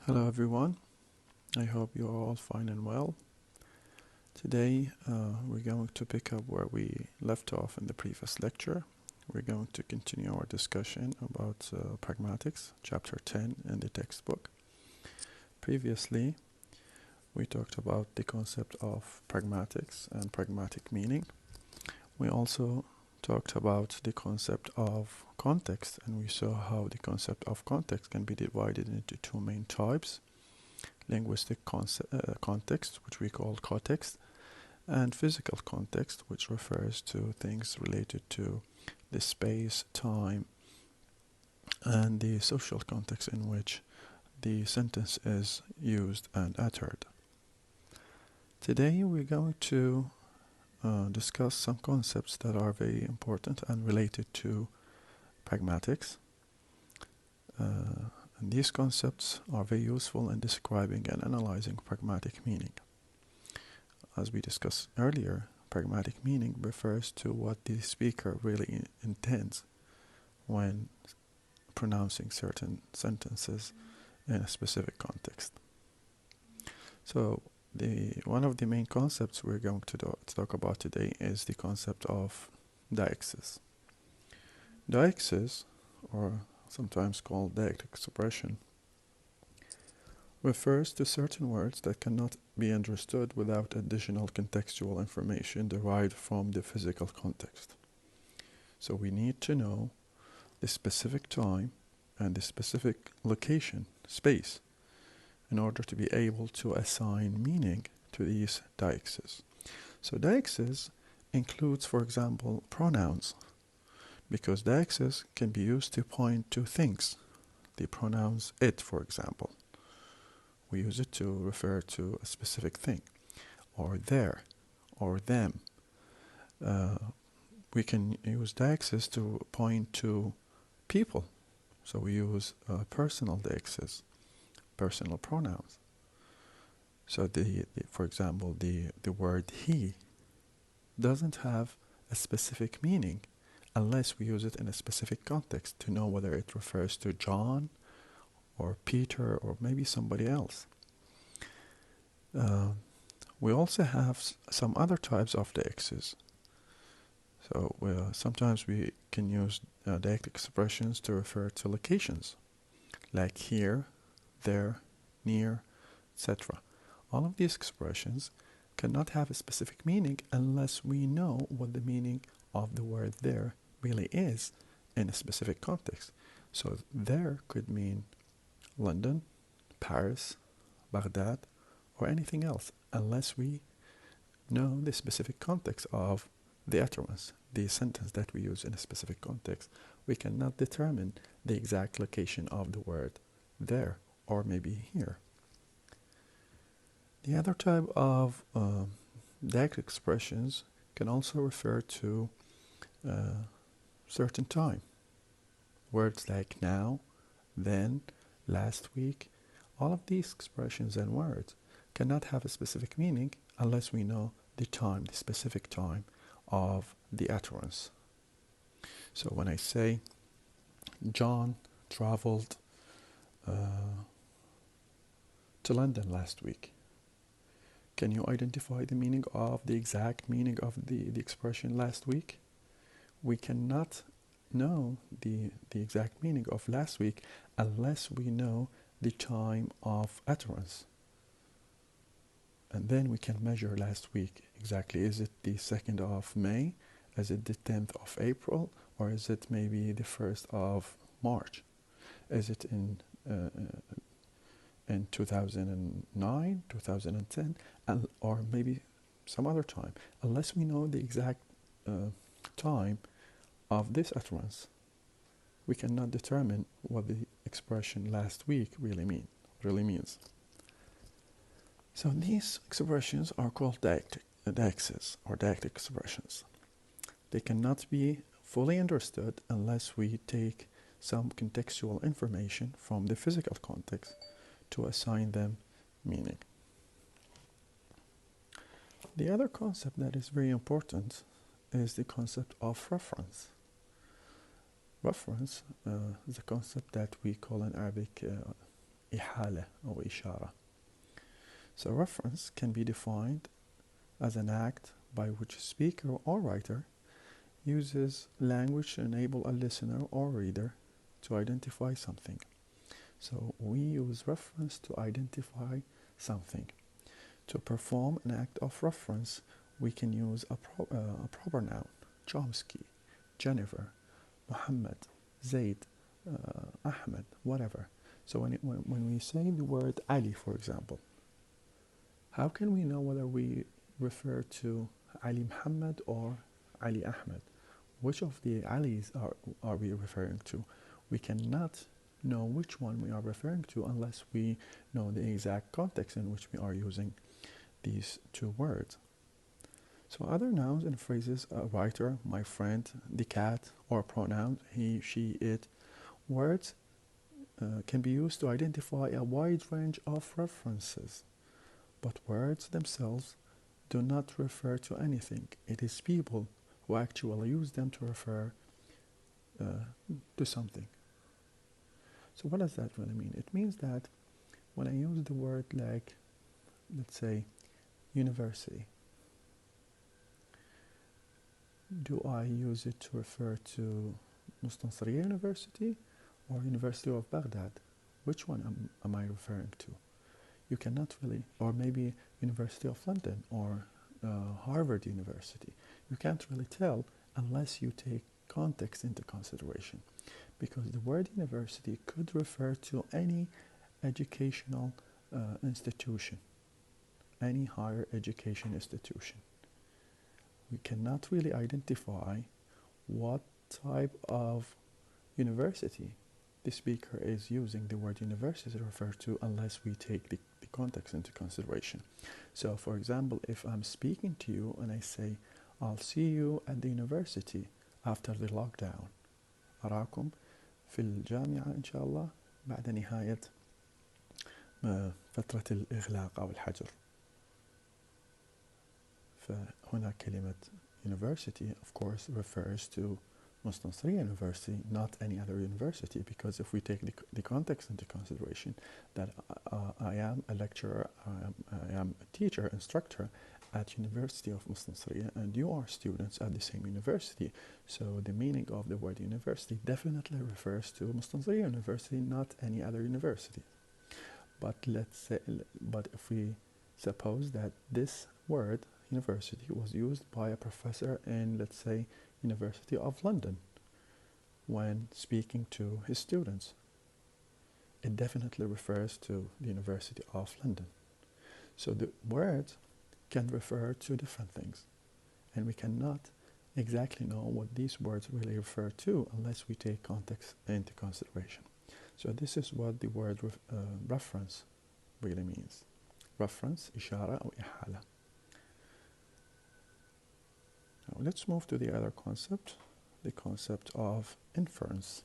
Hello everyone, I hope you are all fine and well. Today we're going to pick up where we left off in the previous lecture. We're going to continue our discussion about pragmatics, chapter 10 in the textbook. Previously we talked about the concept of pragmatics and pragmatic meaning. We also talked about the concept of context, and we saw how the concept of context can be divided into two main types: linguistic context, which we call context, and physical context, which refers to things related to the space, time, and the social context in which the sentence is used and uttered. Today we're going to discuss some concepts that are very important and related to pragmatics. And these concepts are very useful in describing and analyzing pragmatic meaning. As we discussed earlier, pragmatic meaning refers to what the speaker really intends when pronouncing certain sentences in a specific context. So one of the main concepts we're going to talk about today is the concept of deixis. Deixis, or sometimes called dialectic expression, refers to certain words that cannot be understood without additional contextual information derived from the physical context. So we need to know the specific time and the specific location, space, in order to be able to assign meaning to these deixis. So deixis includes, for example, pronouns, because deixis can be used to point to things. The pronouns it, for example, we use it to refer to a specific thing, or there, or them. We can use deixis to point to people, so we use personal deixis, personal pronouns. So for example, the word he doesn't have a specific meaning unless we use it in a specific context to know whether it refers to John or Peter or maybe somebody else. We also have some other types of deixis. So sometimes we can use dialectic expressions to refer to locations, like here, there, near, etc. All of these expressions cannot have a specific meaning unless we know what the meaning of the word there really is in a specific context. So there could mean London, Paris, Baghdad, or anything else, unless we know the specific context of the utterance, the sentence that we use in a specific context. We cannot determine the exact location of the word there, or maybe here. The other type of dialectic expressions can also refer to certain time. Words like now, then, last week, all of these expressions and words cannot have a specific meaning unless we know the time, the specific time of the utterance. So when I say John traveled to London last week, can you identify the meaning of the exact meaning of the expression last week? We cannot know the exact meaning of last week unless we know the time of utterance. And then we can measure last week exactly. Is it the 2nd of May? Is it the 10th of April? Or is it maybe the 1st of March? Is it in 2009, 2010, or maybe some other time? Unless we know the exact time of this utterance, we cannot determine what the expression last week really means. So these expressions are called deixis, or dialectic expressions. They cannot be fully understood unless we take some contextual information from the physical context to assign them meaning. The other concept that is very important is the concept of reference. Reference is a concept that we call in Arabic إحالة أو إشارة. So reference can be defined as an act by which a speaker or writer uses language to enable a listener or reader to identify something. So we use reference to identify something. To perform an act of reference, we can use a proper noun: Chomsky, Jennifer, Muhammad, Zaid, Ahmed, whatever. So when we say the word Ali, for example, how can we know whether we refer to Ali Muhammad or Ali Ahmed? Which of the Alis are we referring to? We cannot know which one we are referring to unless we know the exact context in which we are using these two words. So other nouns and phrases: a writer, my friend, the cat, or pronoun he, she, it. Words can be used to identify a wide range of references, but words themselves do not refer to anything. It is people who actually use them to refer to something. So what does that really mean? It means that when I use the word like, let's say, university, do I use it to refer to Mustansiriya University or University of Baghdad? Which one am I referring to? You cannot really, or maybe University of London or Harvard University. You can't really tell unless you take context into consideration, because the word university could refer to any educational institution, any higher education institution. We cannot really identify what type of university the speaker is using the word university to refer to unless we take the context into consideration. So for example, if I'm speaking to you and I say, I'll see you at the university after the lockdown. أراكم في الجامعة إن شاء الله بعد نهاية فترة الإغلاق أو الحجر. فهنا كلمة university of course refers to Muslim University, not any other university, because if we take the context into consideration that I am a lecturer, I am a teacher, instructor at University of Muslim Syria, and you are students at the same university, so the meaning of the word university definitely refers to Muslim Syria University, not any other university. But if we suppose that this word university was used by a professor in, let's say, University of London when speaking to his students, it definitely refers to the University of London. So the words can refer to different things, and we cannot exactly know what these words really refer to unless we take context into consideration. So this is what the word reference really means. Reference, إشارة أو إحالة. Now let's move to the other concept, the concept of inference.